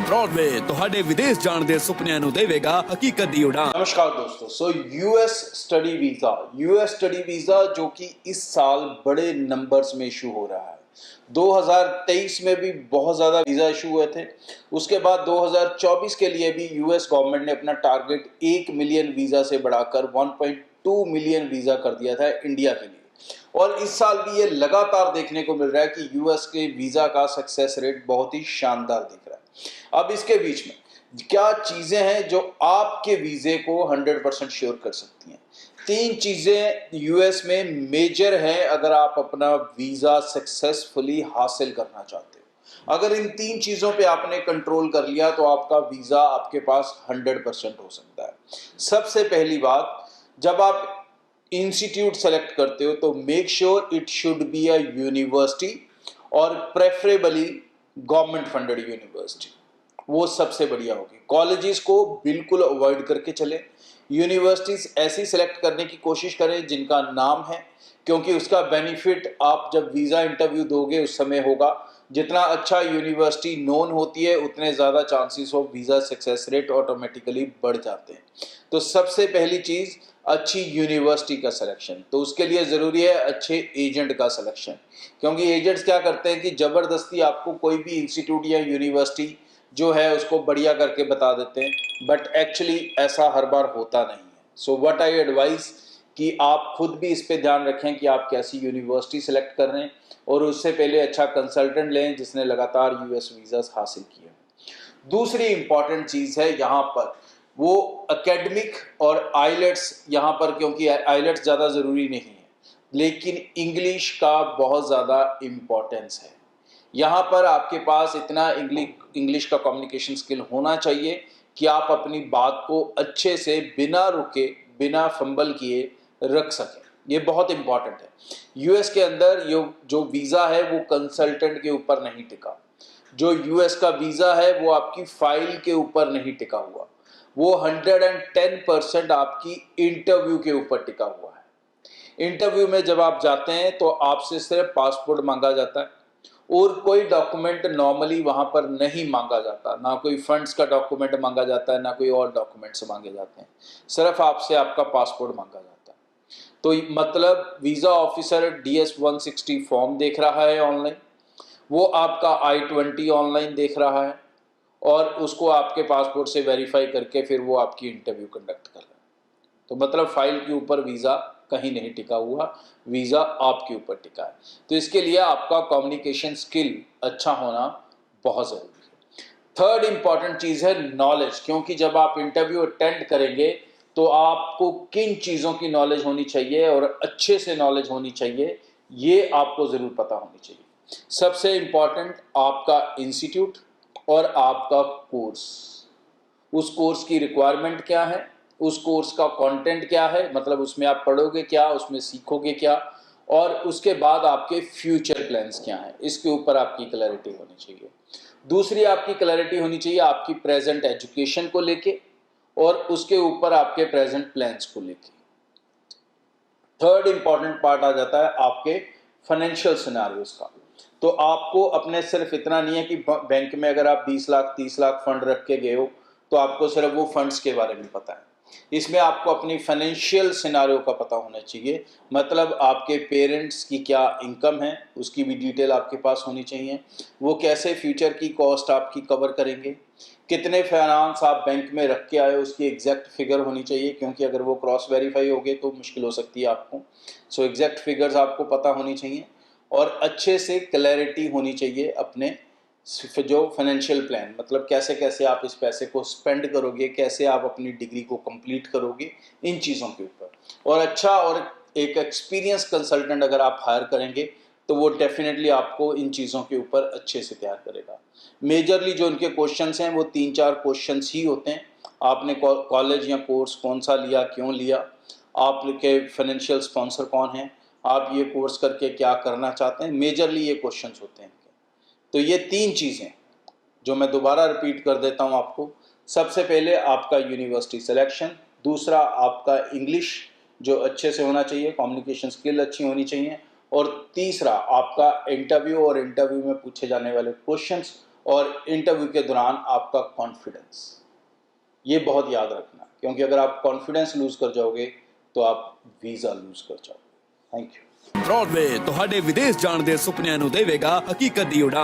Broadway ਤੁਹਾਡੇ ਵਿਦੇਸ਼ ਜਾਣ ਦੇ ਸੁਪਨਿਆਂ ਨੂੰ ਦੇਵੇਗਾ ਹਕੀਕਤ ਦੀ ਉਡਾਨ। नमस्कार दोस्तों। यूएस स्टडी वीजा जो कि इस साल बड़े नंबर्स में इशू हो रहा है। 2023 में भी बहुत ज़्यादा वीज़ा इशू हुए थे। उसके बाद 2024 के लिए भी यूएस गवर्नमेंट ने अपना टारगेट 1 मिलियन वीज़ा से बढ़ाकर 1.2 मिलियन वीज़ा कर दिया था इंडिया के लिए। और इस साल भी ये लगातार देखने को मिल रहा है कि यूएस के वीज़ा का सक्सेस रेट बहुत ही शानदार दिख रहा है। अब इसके बीच में क्या चीज़ें हैं जो आपके वीज़े को 100% श्योर कर सकती हैं। 3 चीज़ें यूएस में मेजर हैं अगर आप अपना वीज़ा सक्सेसफुली हासिल करना चाहते हो। अगर इन 3 चीज़ों पे आपने कंट्रोल कर लिया तो आपका वीज़ा आपके पास 100% हो सकता है। सबसे पहली बात, जब आप इंस्टीट्यूट सेलेक्ट करते हो तो make sure it should be a university और प्रेफरेबली गवर्नमेंट फंडेड यूनिवर्सिटी। वो सबसे बढ़िया होगी। कॉलेजेस को बिल्कुल अवॉइड करके चले। यूनिवर्सिटीज ऐसी सेलेक्ट करने की कोशिश करें जिनका नाम है, क्योंकि उसका बेनिफिट आप जब वीज़ा इंटरव्यू दोगे उस समय होगा। जितना अच्छा यूनिवर्सिटी नोन होती है उतने ज़्यादा chances of visa success rate automatically बढ़ जाते हैं। तो सबसे पहली चीज़ अच्छी यूनिवर्सिटी का सिलेक्शन। तो उसके लिए ज़रूरी है अच्छे एजेंट का सिलेक्शन, क्योंकि एजेंट्स क्या करते हैं कि ज़बरदस्ती आपको कोई भी इंस्टीट्यूट या यूनिवर्सिटी जो है उसको बढ़िया करके बता देते हैं, बट एक्चुअली ऐसा हर बार होता नहीं है। सो व्हाट आई एडवाइस कि आप खुद भी इस पे ध्यान रखें कि आप कैसी यूनिवर्सिटी सेलेक्ट कर रहे हैं, और उससे पहले अच्छा कंसल्टेंट लें जिसने लगातार यूएस वीज़ास हासिल किए हैं। दूसरी इंपॉर्टेंट चीज़ है यहाँ पर वो एकेडमिक और आइलेट्स। यहाँ पर क्योंकि आइलेट्स ज़्यादा ज़रूरी नहीं है, लेकिन इंग्लिश का बहुत ज़्यादा इम्पोर्टेंस है। यहाँ पर आपके पास इतना इंग्लिश का कम्युनिकेशन स्किल होना चाहिए कि आप अपनी बात को अच्छे से बिना रुके बिना फंबल किए रख सकें। ये बहुत इंपॉर्टेंट है। यूएस के अंदर जो वीज़ा है वो कंसल्टेंट के ऊपर नहीं टिका। जो यूएस का वीज़ा है वो आपकी फाइल के ऊपर नहीं टिका हुआ, वो 110% आपकी इंटरव्यू के ऊपर टिका हुआ है। इंटरव्यू में जब आप जाते हैं तो आपसे सिर्फ पासपोर्ट मांगा जाता है और कोई डॉक्यूमेंट नॉर्मली वहाँ पर नहीं मांगा जाता। ना कोई फंड्स का डॉक्यूमेंट मांगा जाता है, ना कोई और डॉक्यूमेंट्स मांगे जाते हैं। सिर्फ आपसे आपका पासपोर्ट मांगा जाता है। तो मतलब वीज़ा ऑफिसर DS-160 फॉर्म देख रहा है ऑनलाइन, वो आपका I-20 ऑनलाइन देख रहा है, और उसको आपके पासपोर्ट से वेरीफाई करके फिर वो आपकी इंटरव्यू कंडक्ट कर रहा है। तो मतलब फाइल के ऊपर वीज़ा कहीं नहीं टिका हुआ, वीज़ा आपके ऊपर टिका है। तो इसके लिए आपका कम्युनिकेशन स्किल अच्छा होना बहुत ज़रूरी है। थर्ड इंपॉर्टेंट चीज़ है नॉलेज, क्योंकि जब आप इंटरव्यू अटेंड करेंगे तो आपको किन चीज़ों की नॉलेज होनी चाहिए और अच्छे से नॉलेज होनी चाहिए, ये आपको ज़रूर पता होनी चाहिए। सबसे इम्पॉर्टेंट आपका इंस्टीट्यूट और आपका कोर्स, उस कोर्स की रिक्वायरमेंट क्या है, उस कोर्स का कंटेंट क्या है, मतलब उसमें आप पढ़ोगे क्या, उसमें सीखोगे क्या, और उसके बाद आपके फ्यूचर प्लान्स क्या हैं, इसके ऊपर आपकी क्लैरिटी होनी चाहिए। दूसरी आपकी क्लैरिटी होनी चाहिए आपकी प्रेजेंट एजुकेशन को लेके, और उसके ऊपर आपके प्रेजेंट प्लान्स को लेके। थर्ड इंपॉर्टेंट पार्ट आ जाता है आपके फाइनेंशियल सिनेरियोज का। तो आपको अपने सिर्फ इतना नहीं है कि बैंक में अगर आप 20 लाख 30 लाख फंड रख के गए हो तो आपको सिर्फ वो फंड्स के बारे में पता है। इसमें आपको अपनी फाइनेंशियल सिनारियो का पता होना चाहिए, मतलब आपके पेरेंट्स की क्या इनकम है उसकी भी डिटेल आपके पास होनी चाहिए। वो कैसे फ्यूचर की कॉस्ट आपकी कवर करेंगे, कितने फाइनेंस आप बैंक में रख के आए उसकी एग्जैक्ट फिगर होनी चाहिए, क्योंकि अगर वो क्रॉस वेरीफाई हो गए तो मुश्किल हो सकती है आपको। सो एग्जैक्ट फिगर्स आपको पता होनी चाहिए, और अच्छे से क्लैरिटी होनी चाहिए अपने जो फाइनेंशियल प्लान, मतलब कैसे कैसे आप इस पैसे को स्पेंड करोगे, कैसे आप अपनी डिग्री को कंप्लीट करोगे, इन चीज़ों के ऊपर। और अच्छा और एक एक्सपीरियंस कंसल्टेंट अगर आप हायर करेंगे तो वो डेफिनेटली आपको इन चीज़ों के ऊपर अच्छे से तैयार करेगा। मेजरली जो उनके क्वेश्चंस हैं वो 3-4 क्वेश्चंस ही होते हैं। आपने कॉलेज या कोर्स कौन सा लिया, क्यों लिया, आपके फाइनेंशियल स्पॉन्सर कौन हैं, आप ये कोर्स करके क्या करना चाहते हैं, मेजरली ये क्वेश्चंस होते हैं। तो ये 3 चीज़ें जो मैं दोबारा रिपीट कर देता हूँ आपको। सबसे पहले आपका यूनिवर्सिटी सिलेक्शन, दूसरा आपका इंग्लिश जो अच्छे से होना चाहिए, कम्युनिकेशन स्किल अच्छी होनी चाहिए, और तीसरा आपका इंटरव्यू और इंटरव्यू में पूछे जाने वाले क्वेश्चंस और इंटरव्यू के दौरान आपका कॉन्फिडेंस, ये बहुत याद रखना, क्योंकि अगर आप कॉन्फिडेंस लूज कर जाओगे तो आप वीज़ा लूज कर जाओगे। Thank you. ब्रॉडवे ਤੁਹਾਡੇ ਵਿਦੇਸ਼ ਜਾਣ ਦੇ ਸੁਪਨਿਆਂ ਨੂੰ ਦੇਵੇਗਾ ਹਕੀਕਤ ਦੀ ਉਡਾਨ।